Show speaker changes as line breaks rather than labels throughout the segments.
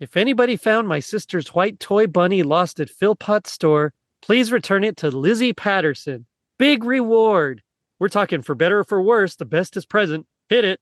If anybody found my sister's white toy bunny lost at Philpott store, please return it to Lizzie Patterson. Big reward. We're talking for better or for worse. The best is present. Hit it.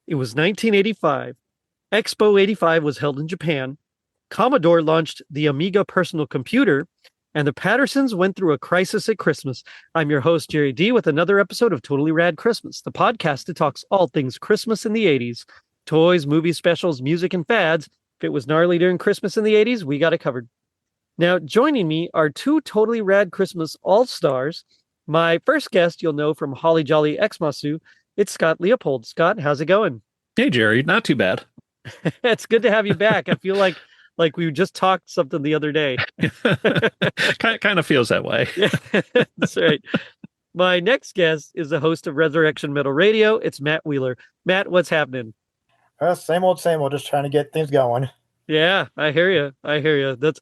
It was 1985. Expo 85 was held in Japan. Commodore launched the Amiga personal computer, and the Pattersons went through a crisis at Christmas. I'm your host, Jerry D, with another episode of Totally Rad Christmas, the podcast that talks all things Christmas in the 80s. Toys, movie specials, music, and fads. If it was gnarly during Christmas in the 80s, we got it covered. Now, joining me are two Totally Rad Christmas all-stars. My first guest you'll know from Holly Jolly Xmasu. It's Scott Leopold. Scott, how's it going?
Hey, Jerry. Not too bad.
It's good to have you back. I feel like we just talked something the other day.
kind of feels that way.
Yeah, that's right. My next guest is the host of Resurrection Metal Radio. It's Matt Wheeler. Matt, what's happening?
Same old, just trying to get things going.
Yeah, I hear you. That's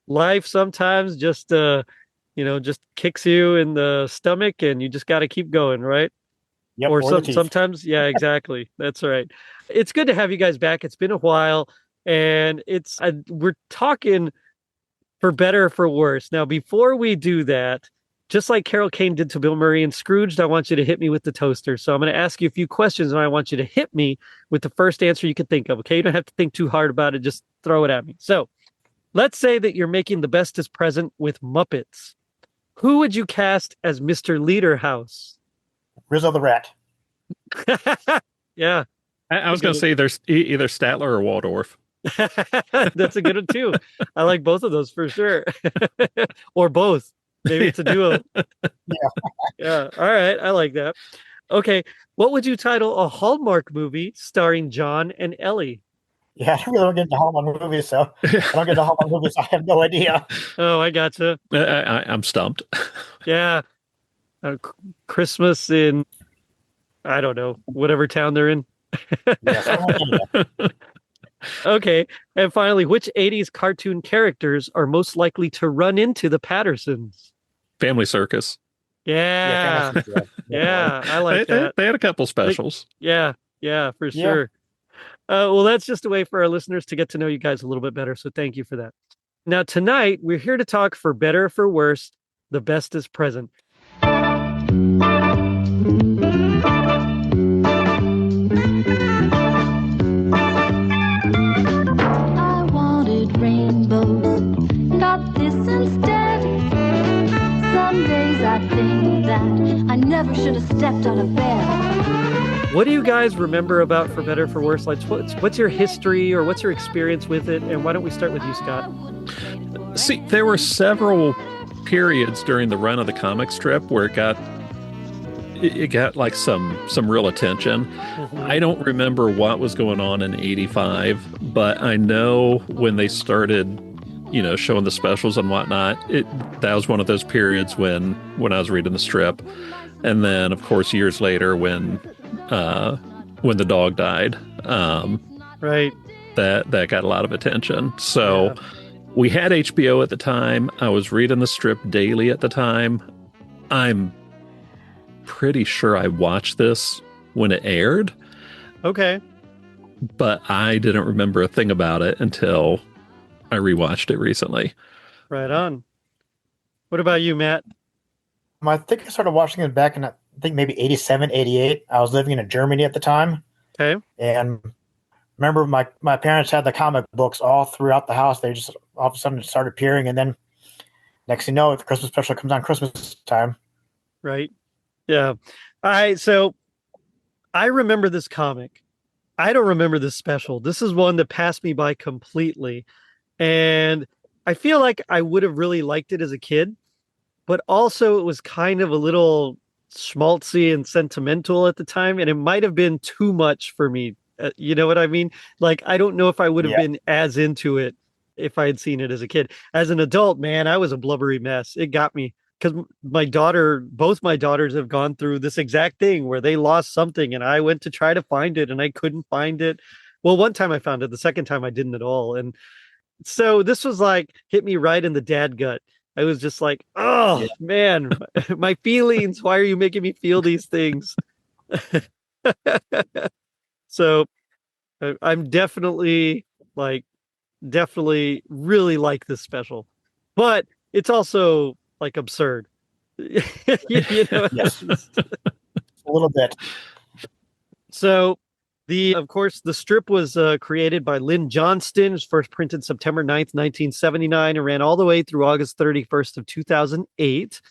life sometimes just just kicks you in the stomach and you just got to keep going, right?
Yep,
or sometimes, yeah, exactly. That's right. It's good to have you guys back. It's been a while, and we're talking for better or for worse. Now, before we do that, just like Carol Kane did to Bill Murray and Scrooge, I want you to hit me with the toaster. So I'm going to ask you a few questions, and I want you to hit me with the first answer you can think of. Okay, you don't have to think too hard about it. Just throw it at me. So let's say that you're making the Bestest Present with Muppets. Who would you cast as Mr. Lederhaus?
Rizzo the Rat.
Yeah.
I was going to say there's either Statler or Waldorf.
That's a good one too. I like both of those for sure. Or both. Maybe it's a duo. Yeah. All right. I like that. Okay. What would you title a Hallmark movie starring John and Ellie?
Yeah, I really don't get into Hallmark movies, so I don't get into Hallmark movies. I have no idea.
Oh, I gotcha.
I'm stumped.
Yeah. Christmas in, I don't know, whatever town they're in.
Yes,
okay. And finally, which 80s cartoon characters are most likely to run into the Pattersons?
Family Circus.
Yeah. Yeah, I like that.
They had a couple specials.
Yeah, for sure. Well, that's just a way for our listeners to get to know you guys a little bit better. So thank you for that. Now, tonight, we're here to talk for better or for worse, the best is present.
I wanted rainbows, got this instead. Some days I think that I never should have stepped out of bed.
What do you guys remember about For Better or For Worse? Like, what's your history or what's your experience with it? And why don't we start with you, Scott?
See, there were several periods during the run of the comic strip where it got like some real attention.
Mm-hmm.
I don't remember what was going on in 85, but I know when they started, showing the specials and whatnot, that was one of those periods when I was reading the strip. And then, of course, years later when the dog died,
right,
that got a lot of attention. So we had HBO at the time. I was reading the strip daily at the time. I'm pretty sure I watched this when it aired.
Okay.
But I didn't remember a thing about it until I rewatched it recently.
Right on. What about you, Matt?
I think I started watching it back in, I think maybe 87, 88. I was living in Germany at the time.
Okay.
And remember my parents had the comic books all throughout the house. They just all of a sudden started appearing. And then next thing you know, the Christmas special comes on Christmas time.
Right. Yeah. All right. So I remember this comic. I don't remember this special. This is one that passed me by completely. And I feel like I would have really liked it as a kid, but also it was kind of a little schmaltzy and sentimental at the time, and it might have been too much for me. You know what I mean? Like, I don't know if I would have
Yeah.
been as into it if I had seen it as a kid. As an adult, man, I was a blubbery mess. It got me because both my daughters have gone through this exact thing where they lost something, and I went to try to find it and I couldn't find it. Well, one time I found it, the second time I didn't at all. And so this was like hit me right in the dad gut. I was just like, oh
Yeah.
man, my feelings. Why are you making me feel these things? So I'm definitely really like this special, but it's also like absurd. You know?
Yes. A little bit.
So of course, the strip was created by Lynn Johnston. It was first printed September 9th, 1979, and ran all the way through August 31st of 2008.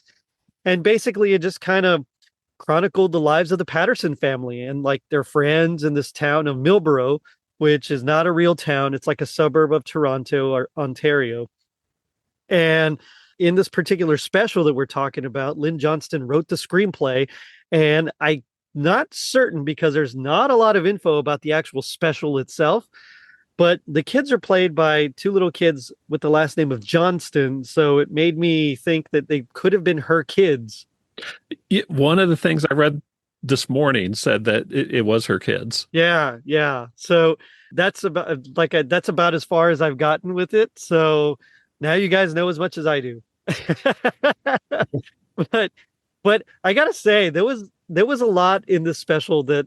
And basically, it just kind of chronicled the lives of the Patterson family and like their friends in this town of Millborough, which is not a real town. It's like a suburb of Toronto or Ontario. And in this particular special that we're talking about, Lynn Johnston wrote the screenplay, and I'm not certain because there's not a lot of info about the actual special itself, but the kids are played by two little kids with the last name of Johnston. So it made me think that they could have been her kids.
One of the things I read this morning said that it was her kids.
Yeah. So that's about as far as I've gotten with it. So now you guys know as much as I do. but I gotta say there was a lot in this special that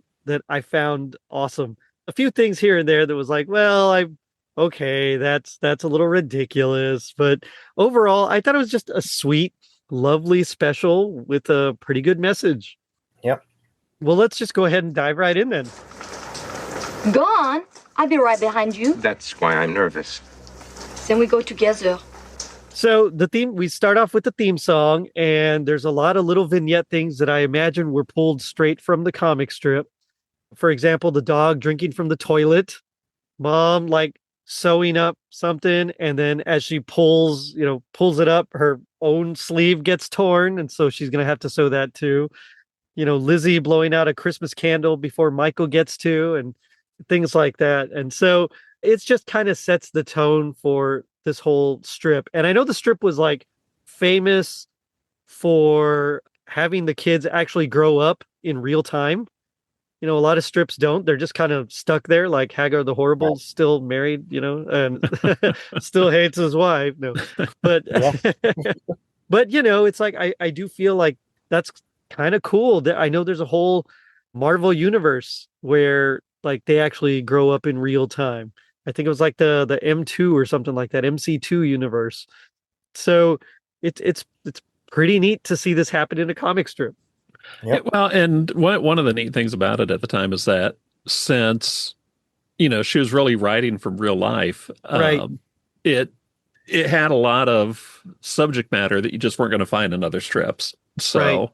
I found awesome. A few things here and there that was like, well, okay, that's a little ridiculous, but overall, I thought it was just a sweet, lovely special with a pretty good message.
Yep.
Well, let's just go ahead and dive right in then.
Go on. I'll be right behind you.
That's why I'm nervous.
Then we go together.
So we start off with the theme song, and there's a lot of little vignette things that I imagine were pulled straight from the comic strip. For example, the dog drinking from the toilet, mom like sewing up something, and then as she pulls it up, her own sleeve gets torn, and so she's gonna have to sew that too. Lizzie blowing out a Christmas candle before Michael gets to, and things like that. And so it's just kind of sets the tone for this whole strip. And I know the strip was like famous for having the kids actually grow up in real time. A lot of strips don't. They're just kind of stuck there, like Hagar the Horrible, still married, and still hates his wife. No, but but it's like I do feel like that's kind of cool. I know there's a whole Marvel universe where like they actually grow up in real time. I think it was like the M2 or something like that, MC2 universe. So it's pretty neat to see this happen in a comic strip.
Yep.
Well, and one of the neat things about it at the time is that since she was really writing from real life,
right?
It had a lot of subject matter that you just weren't going to find in other strips. So,
right.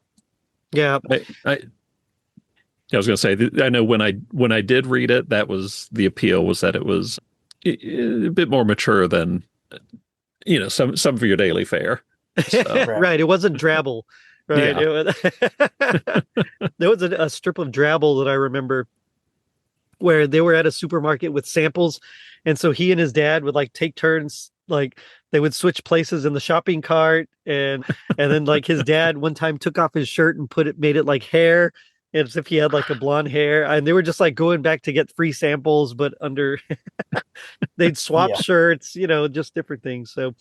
Yeah,
I was going to say, I know when I did read it, that was the appeal, was that it was a bit more mature than some of your daily fare. So.
Right. It wasn't drabble. Right.
Yeah.
There was a strip of drabble that I remember where they were at a supermarket with samples, and so he and his dad would like take turns, like they would switch places in the shopping cart, and then like his dad one time took off his shirt and made it like hair, as if he had like a blonde hair, and they were just like going back to get free samples, but under they'd swap shirts, just different things. So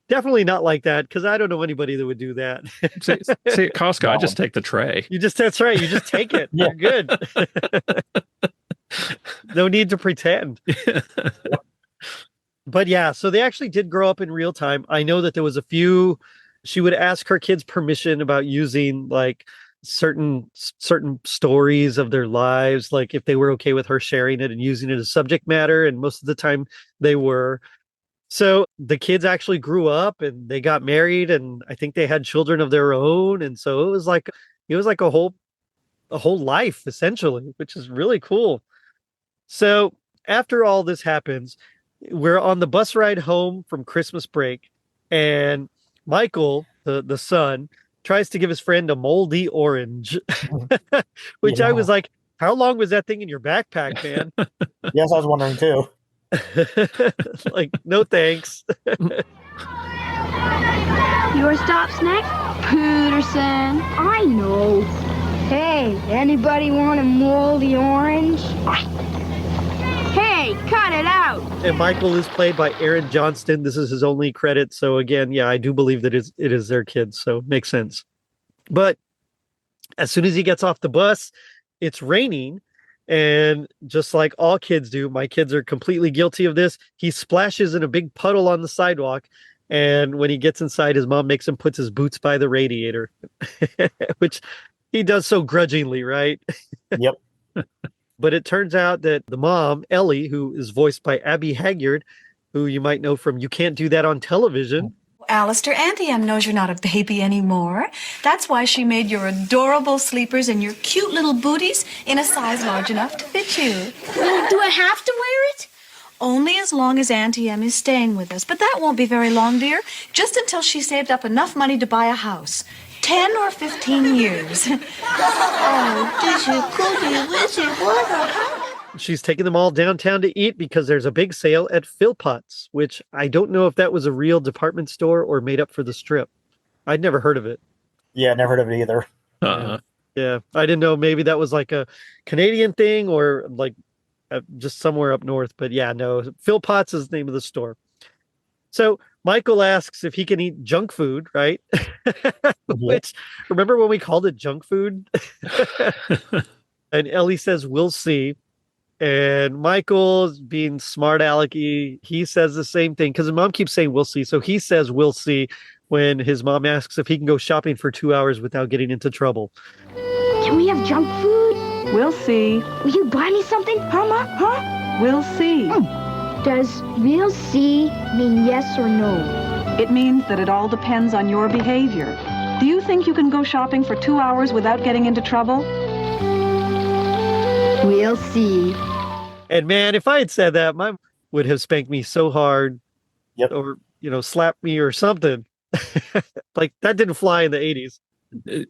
definitely not like that, because I don't know anybody that would do that.
See, at Costco, I just take the tray.
That's right. You just take it. You're good. No need to pretend. But yeah, so they actually did grow up in real time. I know that there was she would ask her kids permission about using like certain stories of their lives, like if they were okay with her sharing it and using it as subject matter, and most of the time they were. So the kids actually grew up and they got married, and I think they had children of their own, and so it was like a whole life essentially, which is really cool. So after all this happens, we're on the bus ride home from Christmas break, and Michael, the son, tries to give his friend a moldy orange, which I was like, how long was that thing in your backpack, man?
Yes, I was wondering too.
Like, no thanks.
Your stop snack? Patterson. I know. Hey, anybody want a moldy orange? Hey, cut it out.
And Michael is played by Aaron Johnston. This is his only credit. So again, yeah, I do believe that it is their kids. So makes sense. But as soon as he gets off the bus, it's raining. And just like all kids do, my kids are completely guilty of this. He splashes in a big puddle on the sidewalk. And when he gets inside, his mom makes him put his boots by the radiator, which he does so grudgingly, right?
Yep.
But it turns out that the mom, Ellie, who is voiced by Abby Haggard, who you might know from You Can't Do That on Television.
Alistair, Auntie Em knows you're not a baby anymore. That's why she made your adorable sleepers and your cute little booties in a size large enough to fit you.
Do I have to wear it?
Only as long as Auntie Em is staying with us. But that won't be very long, dear. Just until she's saved up enough money to buy a house. 10 or 15 years.
Oh, dizzy, goody, wizzy, what a house.
She's taking them all downtown to eat because there's a big sale at Philpott's, which I don't know if that was a real department store or made up for the strip. I'd never heard of it.
Yeah, never heard of it either.
Yeah, I didn't know. Maybe that was like a Canadian thing or like just somewhere up north. But yeah, no, Philpott's is the name of the store. So Michael asks if he can eat junk food, right? Which, remember when we called it junk food? And Ellie says, we'll see. And Michael's being smart alecky. He says the same thing because his mom keeps saying, we'll see. So he says, we'll see when his mom asks if he can go shopping for 2 hours without getting into trouble.
Can we have junk food?
We'll see.
Will you buy me something, huh, Ma? Huh?
We'll see.
Does we'll see mean yes or no?
It means that it all depends on your behavior. Do you think you can go shopping for 2 hours without getting into trouble?
We'll see.
And man, if I had said that, Mom would have spanked me so hard.
Yep.
Or, slapped me or something. Like that didn't fly in the 80s.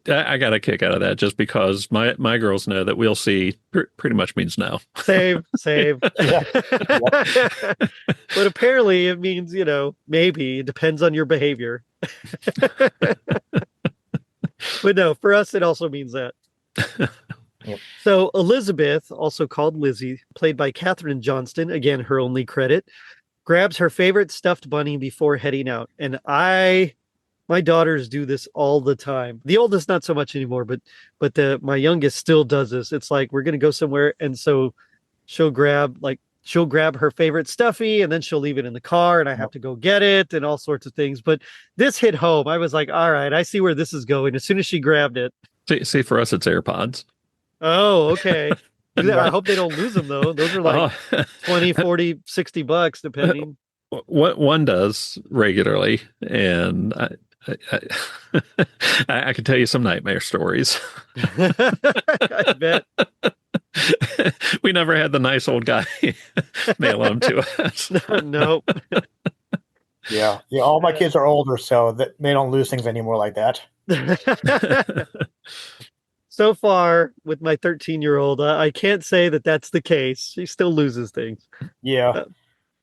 I got a kick out of that just because my girls know that we'll see pretty much means no.
Save. But apparently it means, maybe. It depends on your behavior. But no, for us, it also means that.
Yep.
So Elizabeth, also called Lizzie, played by Katherine Johnston, again, her only credit, grabs her favorite stuffed bunny before heading out. And my daughters do this all the time. The oldest, not so much anymore, but my youngest still does this. It's like, we're going to go somewhere. And so she'll grab her favorite stuffy and then she'll leave it in the car and I have to go get it and all sorts of things. But this hit home. I was like, all right, I see where this is going. As soon as she grabbed it.
See, for us, it's AirPods.
Oh, okay. I hope they don't lose them though. Those are like 20, 40, 60 bucks depending.
What one does regularly, and I can tell you some nightmare stories.
I bet.
We never had the nice old guy mail them to us.
No.
Yeah. All my kids are older, so that they don't lose things anymore like that.
So far, with my 13-year-old, I can't say that that's the case. She still loses things.
Yeah.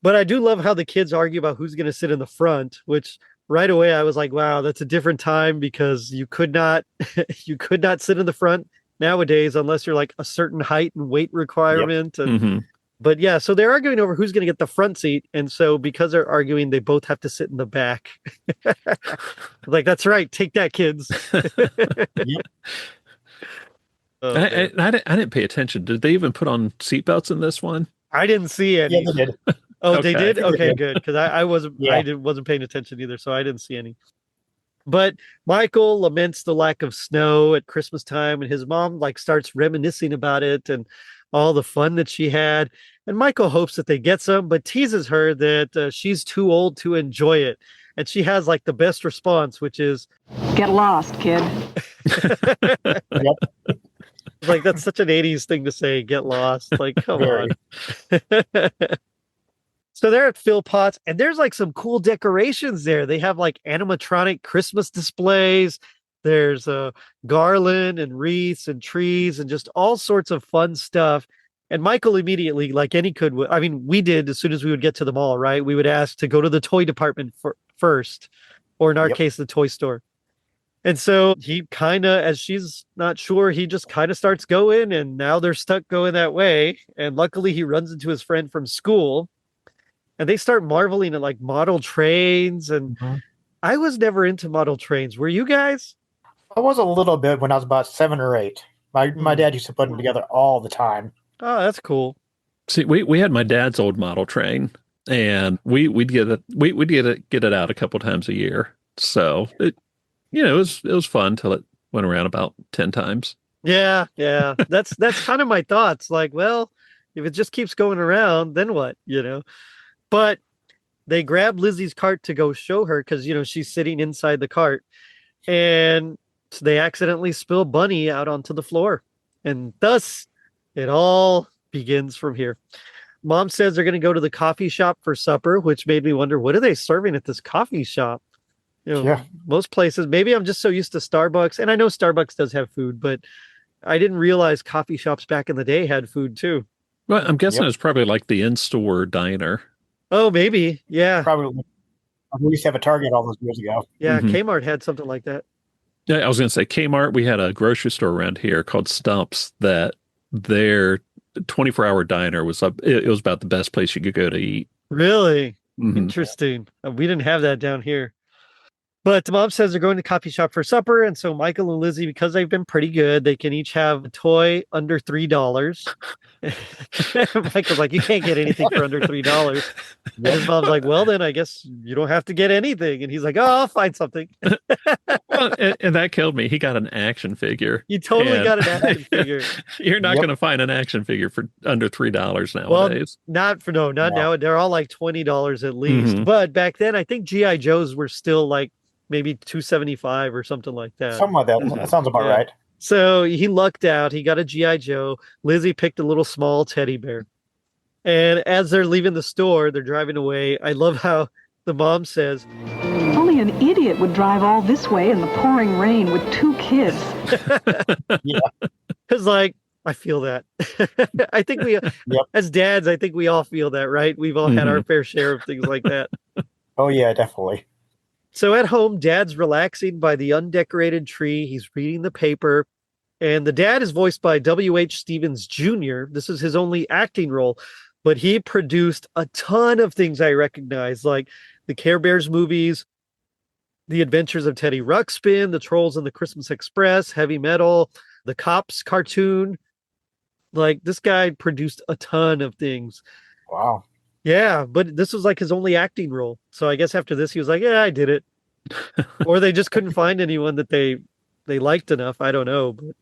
But I do love how the kids argue about who's going to sit in the front, which right away I was like, wow, that's a different time because you could not sit in the front nowadays unless you're like a certain height and weight requirement.
Yep.
And But yeah, so they're arguing over who's going to get the front seat. And so because they're arguing, they both have to sit in the back. Like, that's right. Take that, kids.
Yep.
I didn't pay attention. Did they even put on seatbelts in this one?
I didn't see any.
Yeah, they did.
Oh,
Okay.
they did? Okay, good. Because I wasn't
Yeah.
wasn't paying attention either, so I didn't see any. But Michael laments the lack of snow at Christmas time, and his mom starts reminiscing about it and all the fun that she had. And Michael hopes that they get some, but teases her that she's too old to enjoy it. And she has the best response, which is,
Get lost, kid.
Yep.
that's such an 80s thing to say, get lost. Come
Very.
on. So they're at Philpott's, and there's like some cool decorations there. They have like animatronic Christmas displays. There's a garland and wreaths and trees and just all sorts of fun stuff. And Michael immediately, like any kid, I mean, we did as soon as we would get to the mall, right? We would ask to go to the toy department first, or in our case, the toy store. And so he kind of, as she's not sure, he just kind of starts going, and now they're stuck going that way. And luckily, he runs into his friend from school, and they start marveling at like model trains. And I was never into model trains. Were you guys?
I was a little bit when I was about 7 or 8. My dad used to put them together all the time.
Oh, that's cool.
See, we had my dad's old model train, and we'd get it out a couple times a year. So it was fun till it went around about 10 times.
Yeah. That's kind of my thoughts. Like, well, if it just keeps going around, then what? But they grab Lizzie's cart to go show her because she's sitting inside the cart, and they accidentally spill Bunny out onto the floor, and thus it all begins from here. Mom says they're going to go to the coffee shop for supper, which made me wonder, what are they serving at this coffee shop? Most places, maybe I'm just so used to Starbucks, and I know Starbucks does have food, but I didn't realize coffee shops back in the day had food too.
Well, I'm guessing it's probably like the in-store diner.
Oh, maybe. Yeah.
Probably. We used to have a Target all those years ago.
Yeah, Kmart had something like that.
Yeah, I was going to say Kmart. We had a grocery store around here called Stumps that their 24-hour diner was up. It was about the best place you could go to eat.
Really? Interesting. We didn't have that down here. But Mom says they're going to coffee shop for supper. And so Michael and Lizzie, because they've been pretty good, they can each have a toy under $3. Michael's like, you can't get anything for under $3. And his mom's like, well, then I guess you don't have to get anything. And he's like, oh, I'll find something.
Well, and that killed me. He got an action figure.
He totally got an action figure.
You're not going to find an action figure for under $3 nowadays.
Well, not now. They're all like $20 at least. But back then, I think G.I. Joes were still like maybe $275 or something like that.
Something like that. That sounds about right.
So he lucked out. He got a G.I. Joe. Lizzie picked a little small teddy bear. And as they're leaving the store, they're driving away. I love how the mom says,
only an idiot would drive all this way in the pouring rain with 2 kids.
Yeah.
Because, like, I feel that. I think we, as dads, I think we all feel that, right? We've all had our fair share of things like that.
Oh, yeah, definitely.
So at home, Dad's relaxing by the undecorated tree. He's reading the paper. And the dad is voiced by W.H. Stevens Jr. This is his only acting role. But he produced a ton of things I recognize, like the Care Bears movies, The Adventures of Teddy Ruxpin, The Trolls and the Christmas Express, Heavy Metal, the Cops cartoon. Like, this guy produced a ton of things.
Wow.
Yeah, but this was like his only acting role. So I guess after this, he was like, yeah, I did it. Or they just couldn't find anyone that they liked enough. I don't know. But...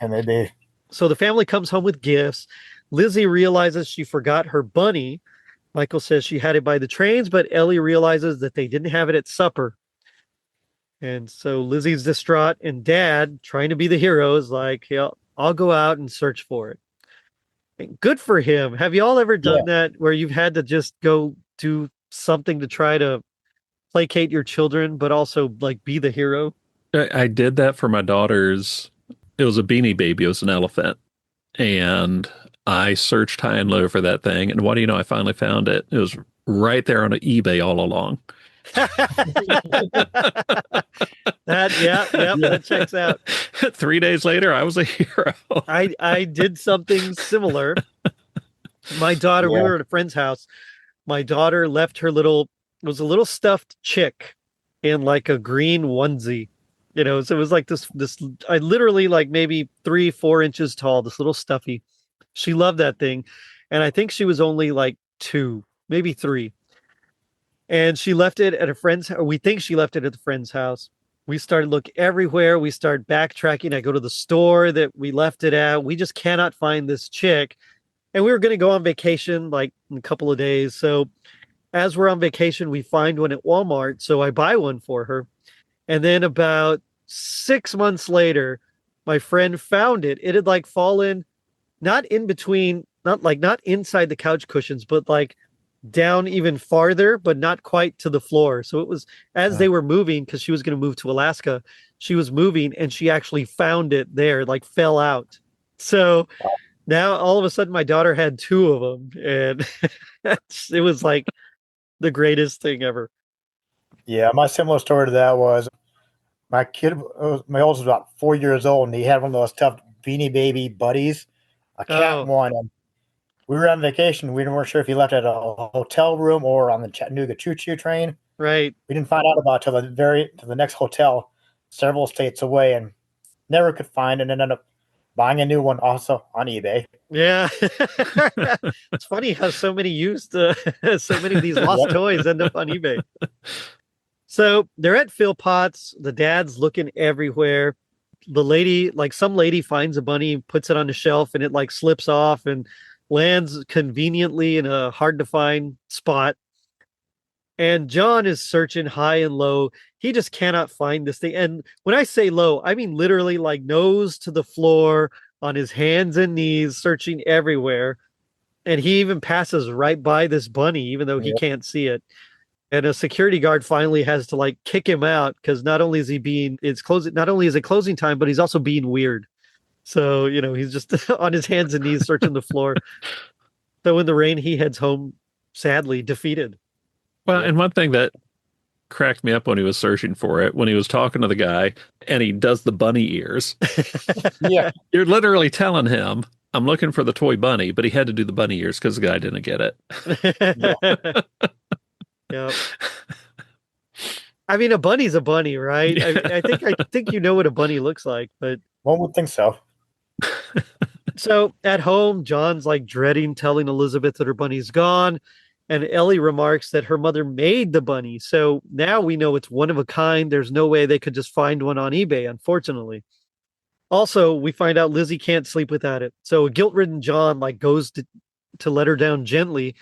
And they did.
So the family comes home with gifts. Lizzie realizes she forgot her bunny. Michael says she had it by the trains, but Ellie realizes that they didn't have it at supper. And so Lizzie's distraught, and Dad, trying to be the hero, is like, yeah, I'll go out and search for it. And good for him. Have you all ever done that where you've had to just go do something to try to placate your children, but also like be the hero?
I did that for my daughter's. It was a Beanie Baby. It was an elephant. And I searched high and low for that thing. And what do you know? I finally found it. It was right there on eBay all along. That checks out. 3 days later, I was a hero.
I did something similar. My daughter, we were at a friend's house. My daughter left her it was a little stuffed chick in like a green onesie. So it was like this, I literally like maybe 3-4 inches tall, this little stuffy. She loved that thing. And I think she was only like 2, maybe 3. And she left it at a friend's house. We think she left it at the friend's house. We started looking everywhere. We started backtracking. I go to the store that we left it at. We just cannot find this chick. And we were going to go on vacation like in a couple of days. So as we're on vacation, we find one at Walmart. So I buy one for her. And then about 6 months later, my friend found it. It had like fallen, not in between, not inside the couch cushions, but like down even farther, but not quite to the floor. So it was as they were moving, because she was going to move to Alaska, she was moving and she actually found it there, like fell out. So now all of a sudden my daughter had two of them, and it was like the greatest thing ever.
Yeah, my similar story to that was my my oldest was about 4 years old, and he had one of those tough Beanie Baby buddies, a cat one. And we were on vacation. We weren't sure if he left at a hotel room or on the Chattanooga choo-choo train.
Right.
We didn't find out about it till the next hotel, several states away, and never could find it, and ended up buying a new one also on eBay.
Yeah. It's funny how so many so many of these lost toys end up on eBay. So they're at Philpott's. The dad's looking everywhere. The lady, like some lady finds a bunny, puts it on the shelf, and it like slips off and lands conveniently in a hard to find spot. And John is searching high and low. He just cannot find this thing. And when I say low, I mean literally like nose to the floor, on his hands and knees, searching everywhere. And he even passes right by this bunny, even though he can't see it. And a security guard finally has to like kick him out, because not only is it closing time, but he's also being weird. So, he's just on his hands and knees searching the floor. So in the rain, he heads home, sadly defeated.
Well, and one thing that cracked me up when he was searching for it, when he was talking to the guy and he does the bunny ears.
Yeah.
You're literally telling him, I'm looking for the toy bunny, but he had to do the bunny ears because the guy didn't get it.
Yeah. I mean, a bunny's a bunny, right?
Yeah.
I think you know what a bunny looks like, but
one would think so.
So at home, John's like dreading telling Elizabeth that her bunny's gone, and Ellie remarks that her mother made the bunny. So now we know it's one of a kind. There's no way they could just find one on eBay, unfortunately. Also, we find out Lizzie can't sleep without it. So a guilt-ridden John like goes to let her down gently.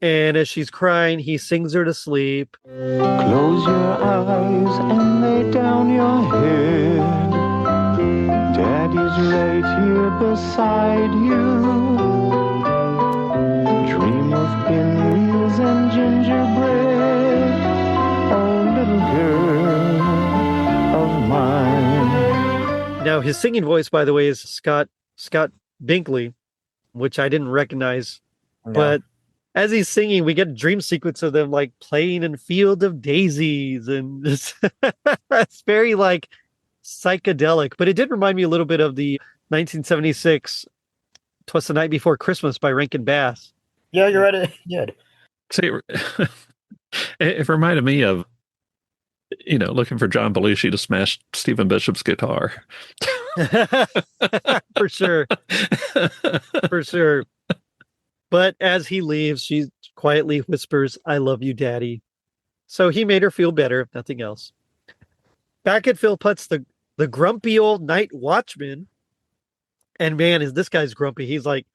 And as she's crying, he sings her to sleep.
Close your eyes and lay down your head. Daddy's right here beside you. Dream of pinwheels and gingerbread. Oh, little girl of mine.
Now, his singing voice, by the way, is Scott Binkley, which I didn't recognize. No. But as he's singing, we get a dream sequence of them like playing in Field of Daisies, and it's very like psychedelic. But it did remind me a little bit of the 1976 "'Twas the Night Before Christmas" by Rankin Bass.
Yeah, you're right. It did.
See, it reminded me of, looking for John Belushi to smash Stephen Bishop's guitar.
For sure. For sure. But as he leaves, she quietly whispers, "I love you, Daddy." So he made her feel better, if nothing else. Back at Philpott's, the grumpy old night watchman. And man, this guy's grumpy. He's like,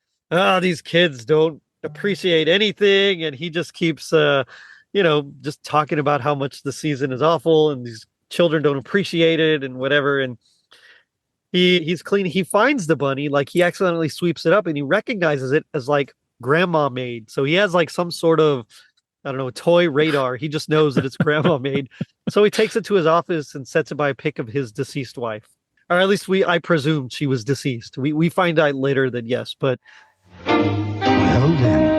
these kids don't appreciate anything. And he just keeps, just talking about how much the season is awful and these children don't appreciate it and whatever. And he's clean. He finds the bunny, like he accidentally sweeps it up and he recognizes it as like grandma made. So he has like some sort of, I don't know, toy radar. He just knows that it's grandma made. So he takes it to his office and sets it by a pic of his deceased wife. Or at least I presume she was deceased. We find out later that yes, but...
Well then,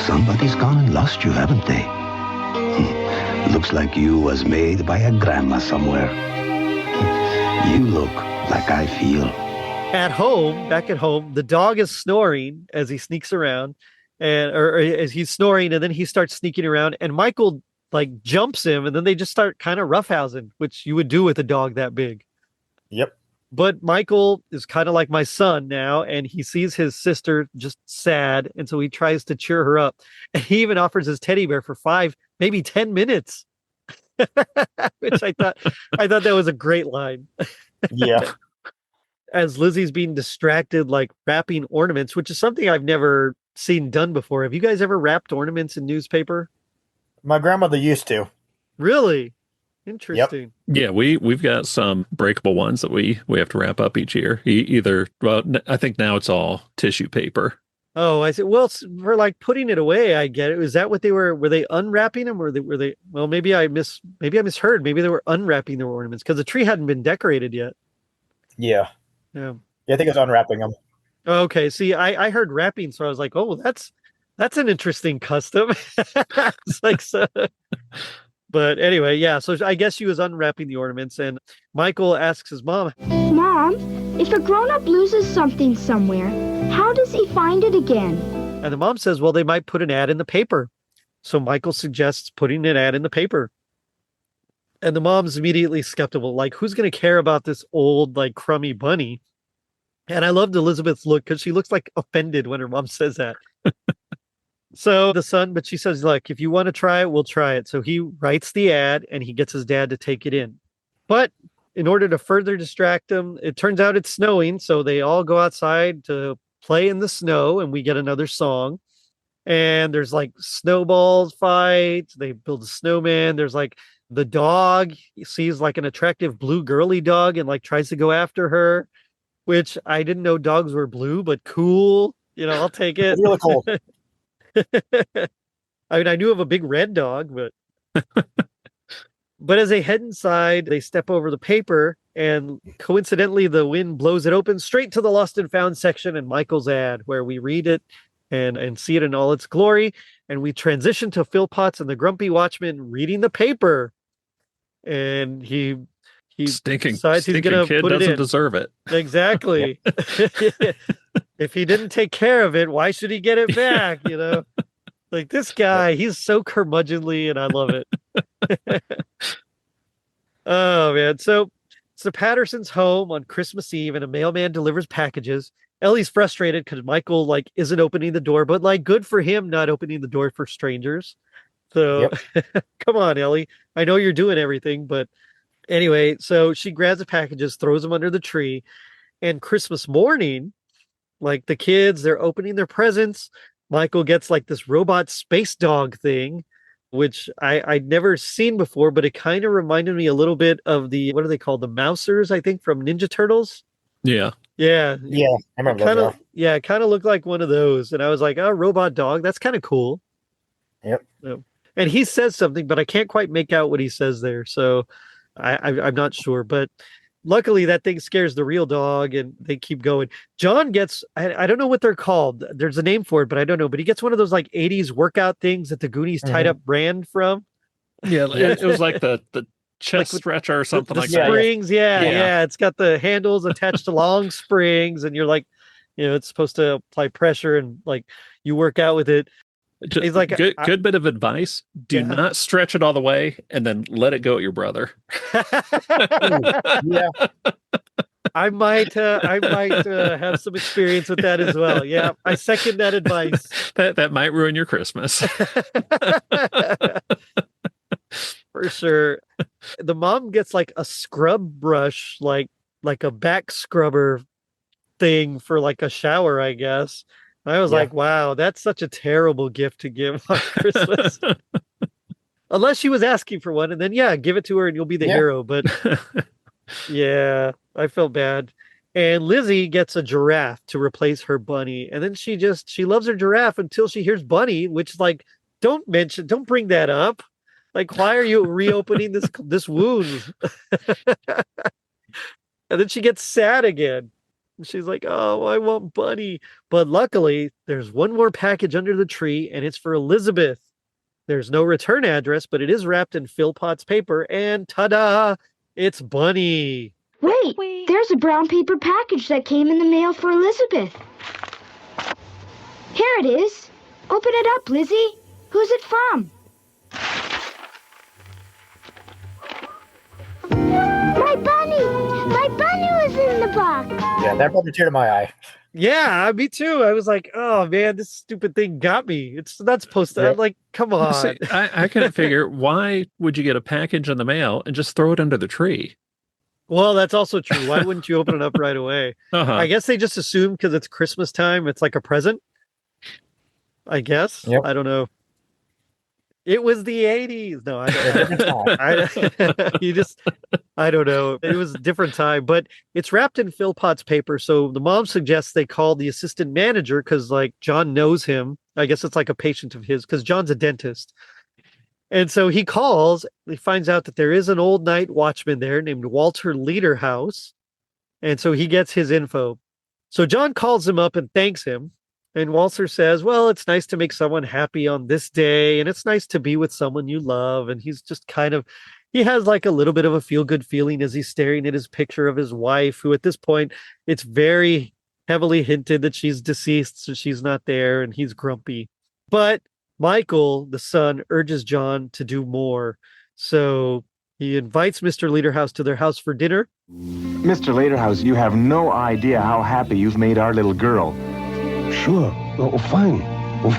somebody's gone and lost you, haven't they? Looks like you was made by a grandma somewhere. You look like I feel.
Back at home, the dog is snoring as he sneaks around, or as he's snoring, and then he starts sneaking around, and Michael like jumps him, and then they just start kind of roughhousing, which you would do with a dog that big.
Yep.
But Michael is kind of like my son now, and he sees his sister just sad, and so he tries to cheer her up. And he even offers his teddy bear for 5, maybe 10 minutes, which I thought that was a great line.
Yeah.
As Lizzie's being distracted, like wrapping ornaments, which is something I've never seen done before. Have you guys ever wrapped ornaments in newspaper?
My grandmother used to.
Really? Interesting.
Yep. Yeah, we've got some breakable ones that we have to wrap up each year. I think now it's all tissue paper.
Oh, I see. Well, for like putting it away, I get it. Is that what they were they unwrapping them, or were they, well, maybe I misheard. Maybe they were unwrapping their ornaments because the tree hadn't been decorated yet.
Yeah.
Yeah.
Yeah, I think it's unwrapping them.
Okay. See, I heard wrapping, so I was like, oh, that's an interesting custom. It's like so. But anyway, yeah. So I guess she was unwrapping the ornaments, and Michael asks his mom,
Mom, if a grown-up loses something somewhere, how does he find it again?
and the mom says, well, they might put an ad in the paper. So Michael suggests putting an ad in the paper. And the mom's immediately skeptical, like, who's going to care about this old, like, crummy bunny? And I loved Elizabeth's look because she looks like offended when her mom says that. So the son, but she says, look, if you want to try it, we'll try it. So he writes the ad and he gets his dad to take it in. But in order to further distract him, it turns out it's snowing. So they all go outside to play in the snow, and we get another song. And there's like snowballs fights. They build a snowman. There's like the dog sees like an attractive blue girly dog and like tries to go after her, which I didn't know dogs were blue, but cool. I'll take it.
It's really cool.
I mean, I knew of a big red dog, but as they head inside, they step over the paper, and coincidentally, the wind blows it open straight to the lost and found section in Michael's ad, where we read it and see it in all its glory. And we transition to Philpott and the grumpy watchman reading the paper. And he decides he's going to
kid
put it
doesn't
in.
deserve it.
Exactly. If he didn't take care of it, why should he get it back? Like this guy, he's so curmudgeonly, and I love it. Oh man. So it's the Pattersons' home on Christmas Eve, and a mailman delivers packages. Ellie's frustrated because Michael isn't opening the door, but good for him not opening the door for strangers. So come on, Ellie. I know you're doing everything, but anyway, so she grabs the packages, throws them under the tree, and Christmas morning, the kids, they're opening their presents. Michael gets this robot space dog thing, which I'd never seen before, but it kind of reminded me a little bit of what are they called? The Mousers, I think, from Ninja Turtles.
Yeah.
Yeah, I remember that.
Yeah, it kind of looked like one of those. And I was like, oh, robot dog. That's kind of cool.
Yep.
So, and he says something, but I can't quite make out what he says there. So I'm not sure. But luckily, that thing scares the real dog, and they keep going. John gets, I don't know what they're called. There's a name for it, but I don't know. But he gets one of those 80s workout things that the Goonies tied up Brand from.
Yeah, it was like the chest stretcher or something like that.
Springs, yeah. It's got the handles attached to long springs, and you're it's supposed to apply pressure, and you work out with it. He's like,
good bit of advice. Do not stretch it all the way and then let it go at your brother.
Yeah.
I might have some experience with that as well. Yeah, I second that advice.
That might ruin your Christmas.
For sure. The mom gets a scrub brush, like a back scrubber thing for a shower, I guess. I was like, wow, that's such a terrible gift to give on Christmas. Unless she was asking for one, and then give it to her and you'll be the hero. But yeah, I felt bad. And Lizzie gets a giraffe to replace her bunny. And then she loves her giraffe until she hears bunny, which don't bring that up. Why are you reopening this wound? And then she gets sad again. And she's like, oh, I want bunny. But luckily, there's one more package under the tree, and it's for Elizabeth. There's no return address, but it is wrapped in Philpott's paper, and ta-da, it's Bunny.
Wait, there's a brown paper package that came in the mail for Elizabeth. Here it is. Open it up, Lizzie. Who's it from? My bunny! My bunny was in the box.
Yeah, that brought a tear to my eye.
Yeah, me too. I was like, oh man, this stupid thing got me. It's not supposed to, come on.
See, I couldn't figure, why would you get a package in the mail and just throw it under the tree?
Well, that's also true. Why wouldn't you open it up right away? I guess they just assume because it's Christmas time, it's like a present. I guess.
Yep.
I don't know. It was the 80s. No, I don't. I don't know. It was a different time, but it's wrapped in Philpott's paper. So the mom suggests they call the assistant manager because, like, John knows him. I guess it's like a patient of his because John's a dentist. And so he calls. He finds out that there is an old night watchman there named Walter Lederhaus. And so he gets his info. So John calls him up and thanks him. And Walter says, well, it's nice to make someone happy on this day. And it's nice to be with someone you love. And he's just kind of, he has like a little bit of a feel-good feeling as he's staring at his picture of his wife, who at this point, it's very heavily hinted that she's deceased, so she's not there, and he's grumpy. But Michael, the son, urges John to do more. So he invites Mr. Lederhaus to their house for dinner.
Mr. Lederhaus, you have no idea how happy you've made our little girl.
Sure. Oh, fine. Oh,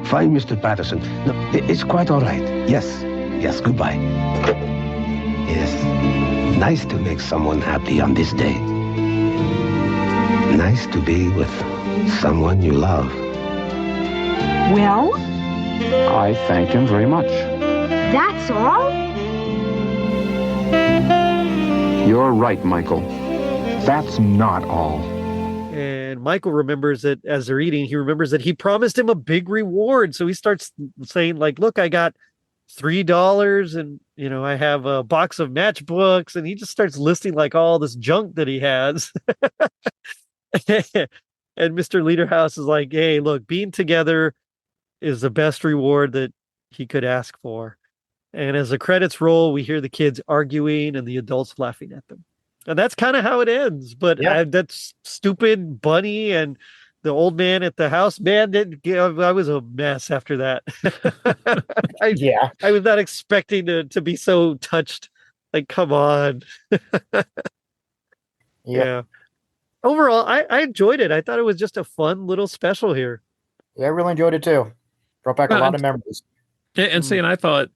fine, Mr. Patterson. No, it's quite all right. Yes. Yes, goodbye. Yes. Nice to make someone happy on this day. Nice to be with someone you love.
Well?
I thank him very much.
That's all?
You're right, Michael. That's not all.
And Michael remembers that as they're eating, he remembers that he promised him a big reward. So he starts saying, like, look, I got $3 and, you know, I have a box of matchbooks. And he just starts listing like all this junk that he has. And Mr. Lederhaus is like, hey, look, being together is the best reward that he could ask for. And as the credits roll, we hear the kids arguing and the adults laughing at them. And that's kind of how it ends. But that's stupid Bunny and the old man at the house, man, I was a mess after that. I was not expecting to be so touched. Like, come on. Yeah. Overall, I enjoyed it. I thought it was just a fun little special here.
Yeah, I really enjoyed it too. Brought back a lot of memories.
And see, and I thought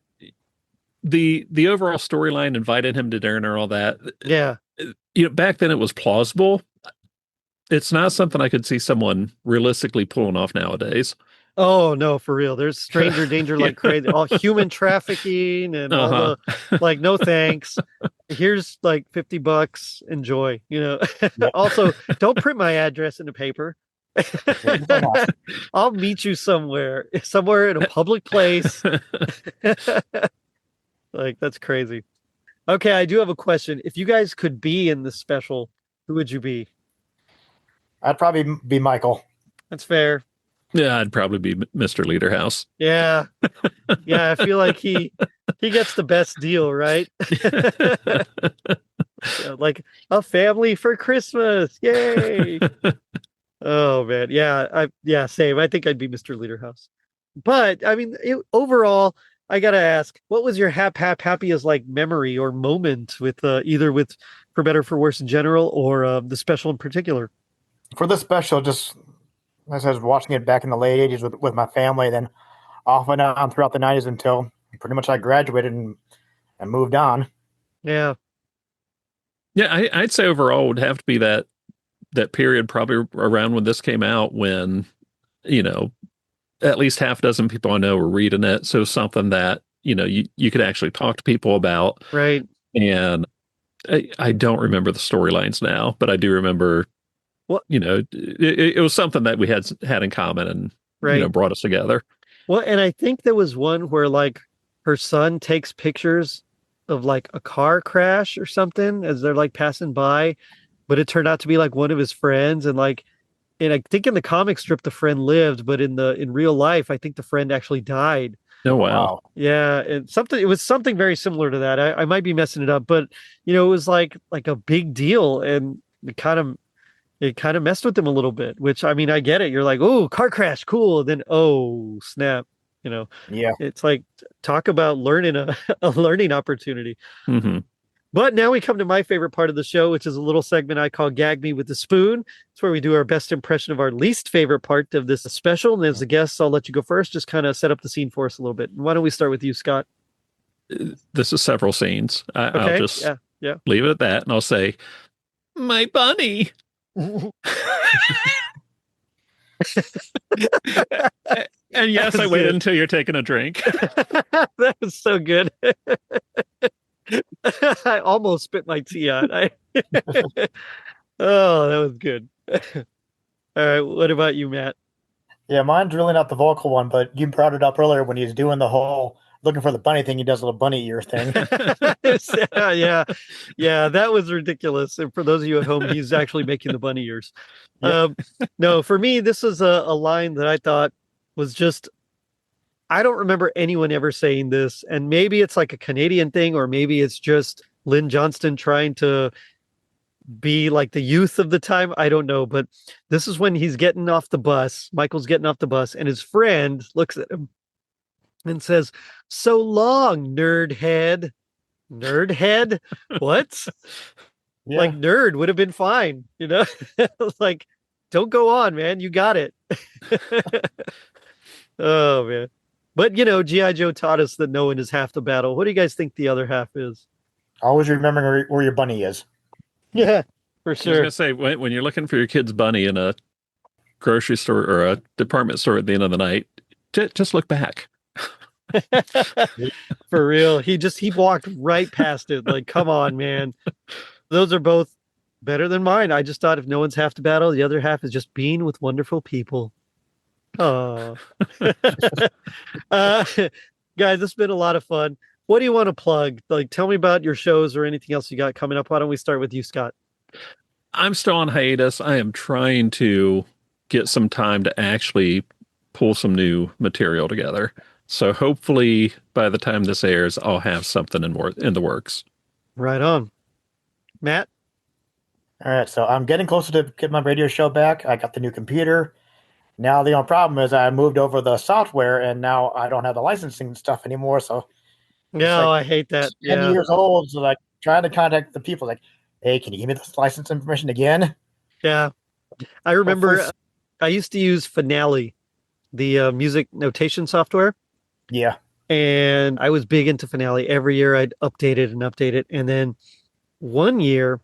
the overall storyline invited him to dinner and all that.
Yeah.
You know, back then it was plausible. It's not something I could see someone realistically pulling off nowadays.
Oh no, for real. There's stranger danger like crazy. All human trafficking and all the like, no thanks. Here's like $50. Enjoy. You know. Also, don't print my address in the paper. I'll meet you somewhere in a public place. Like, that's crazy. Okay, I do have a question. If you guys could be in this special, who would you be?
I'd probably be Michael.
That's fair.
Yeah, I'd probably be Mr. Lederhaus.
Yeah. Yeah, I feel like he gets the best deal, right? Yeah, like a family for Christmas. Yay. Oh man. Yeah, same. I think I'd be Mr. Lederhaus. But I mean, overall, I gotta ask, what was your happiest like memory or moment with either with For Better For Worse in general or the special in particular?
For the special, just as I was watching it back in the late 80s with my family, then off and on throughout the 90s until pretty much I graduated and moved on.
Yeah.
Yeah, I'd say overall would have to be that period probably around when this came out, when, you know, at least half a dozen people I know were reading it. So something that, you know, you could actually talk to people about.
Right.
And I don't remember the storylines now, but I do remember, you know, it was something that we had in common and, you know, brought us together.
Well, and I think there was one where like her son takes pictures of like a car crash or something as they're like passing by, but it turned out to be like one of his friends. And like, and I think in the comic strip, the friend lived, but in real life, I think the friend actually died.
Oh, wow.
Yeah. And it was something very similar to that. I might be messing it up, but you know, it was like a big deal, and it kind of messed with them a little bit, which, I mean, I get it. You're like, oh, car crash, cool. And then, oh, snap. You know, it's like, talk about learning a learning opportunity.
Mm-hmm.
But now we come to my favorite part of the show, which is a little segment I call Gag Me with the Spoon. It's where we do our best impression of our least favorite part of this special. And as the guests, I'll let you go first. Just kind of set up the scene for us a little bit. Why don't we start with you, Scott?
This is several scenes. I'll just leave it at that. And I'll say, my bunny. And yes, I waited until you're taking a drink.
That was so good. I almost spit my tea out. Oh, that was good. All right, what about you, Matt?
Yeah, mine's really not the vocal one, but you brought it up earlier when he's doing the whole looking for the bunny thing. He does a little bunny ear thing.
yeah, that was ridiculous. And for those of you at home, he's actually making the bunny ears.
Yeah.
No, for me, this is a line that I thought was just, I don't remember anyone ever saying this. And maybe it's like a Canadian thing, or maybe it's just Lynn Johnston trying to be like the youth of the time. I don't know. But this is when he's getting off the bus. Michael's getting off the bus, and his friend looks at him and says, "So long, nerd head." Nerd head? What?
Yeah.
Like, nerd would have been fine, you know? Like, don't go on, man. You got it. Oh, man. But, you know, G.I. Joe taught us that knowing is half the battle. What do you guys think the other half is?
Always remembering where your bunny is.
Yeah, for
I was
sure.
going to say, when you're looking for your kid's bunny in a grocery store or a department store at the end of the night, just look back.
For real. He walked right past it. Like, come on, man. Those are both better than mine. I just thought if no one's half the battle, the other half is just being with wonderful people. Oh. Guys, it's been a lot of fun. What do you want to plug? Like, tell me about your shows or anything else you got coming up. Why don't we start with you, Scott?
I'm still on hiatus. I am trying to get some time to actually pull some new material together. So hopefully by the time this airs, I'll have something in the works.
Right on. Matt?
All right, so I'm getting closer to get my radio show back. I got the new computer. Now the only problem is I moved over the software, and now I don't have the licensing stuff anymore. So
No,
like
I hate that.
10 years old, so like trying to contact the people, like, hey, can you give me this license information again?
Yeah. I remember I used to use Finale, the music notation software.
Yeah.
And I was big into Finale. Every year I'd update it. And then one year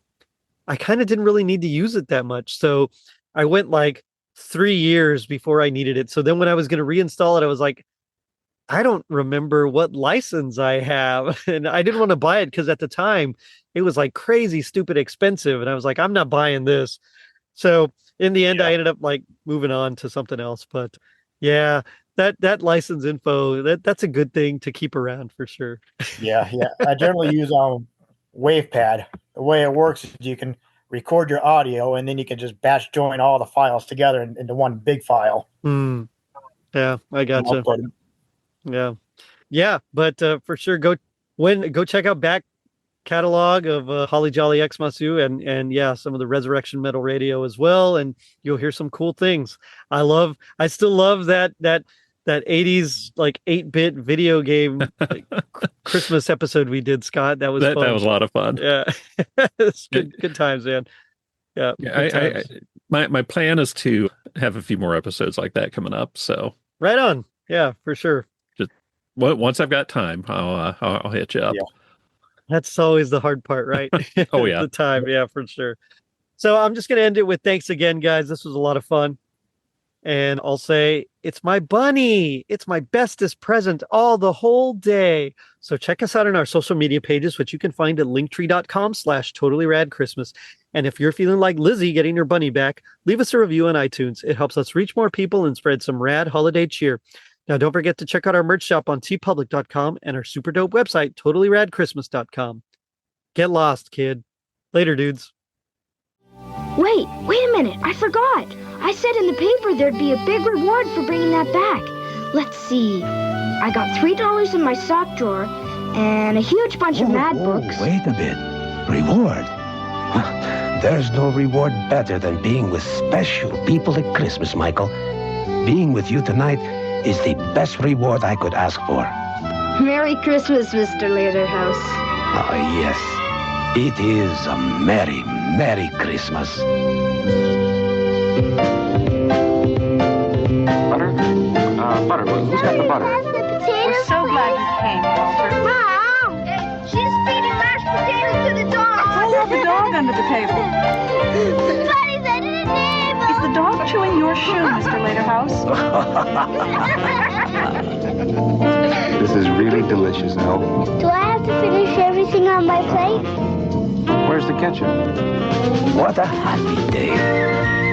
I kind of didn't really need to use it that much. So I went like 3 years before I needed it. So then when I was going to reinstall it, I was like, I don't remember what license I have. And I didn't want to buy it because at the time it was like crazy, stupid expensive. And I was like, I'm not buying this. So in the end, I ended up like moving on to something else. But yeah, that license info, that's a good thing to keep around for sure.
Yeah. I generally use WavePad. The way it works is you can record your audio, and then you can just batch join all the files together into one big file.
Yeah, I gotcha. Yeah. But for sure, go check out back catalog of Holly Jolly Xmasu and yeah, some of the Resurrection Metal Radio as well, and you'll hear some cool things. I still love that 80s like 8-bit video game like, Christmas episode we did, Scott. That was fun.
That was a lot of fun.
Yeah. It's good times, man. Yeah.
My plan is to have a few more episodes like that coming up. So
right on. Yeah, for sure.
Just once I've got time, I'll hit you up.
Yeah.
That's always the hard part, right?
Oh yeah.
The time. Yeah, for sure. So I'm just going to end it with thanks again, guys. This was a lot of fun. And I'll say, it's my bunny. It's my bestest present the whole day. So check us out on our social media pages, which you can find at linktree.com/totallyradchristmas. And if you're feeling like Lizzie getting her bunny back, leave us a review on iTunes. It helps us reach more people and spread some rad holiday cheer. Now, don't forget to check out our merch shop on tpublic.com and our super dope website, totallyradchristmas.com. Get lost, kid. Later, dudes.
Wait a minute. I forgot. I said in the paper there'd be a big reward for bringing that back. Let's see. I got $3 in my sock drawer and a huge bunch of mad books.
Wait a bit. Reward? There's no reward better than being with special people at Christmas, Michael. Being with you tonight is the best reward I could ask for.
Merry Christmas, Mr. Lederhaus.
Oh, yes. It is a merry, merry Christmas.
Butter? Butter. Who's got the butter?
We're so glad you came, Walter.
Mom! She's feeding mashed potatoes to the dog.
Don't have the dog under the table.
Buddy's under the table.
Is the dog chewing your shoe, Mr. Lederhaus?
This is really delicious, Elle.
Do I have to finish everything? anything on my plate?
Where's the ketchup?
What a happy day.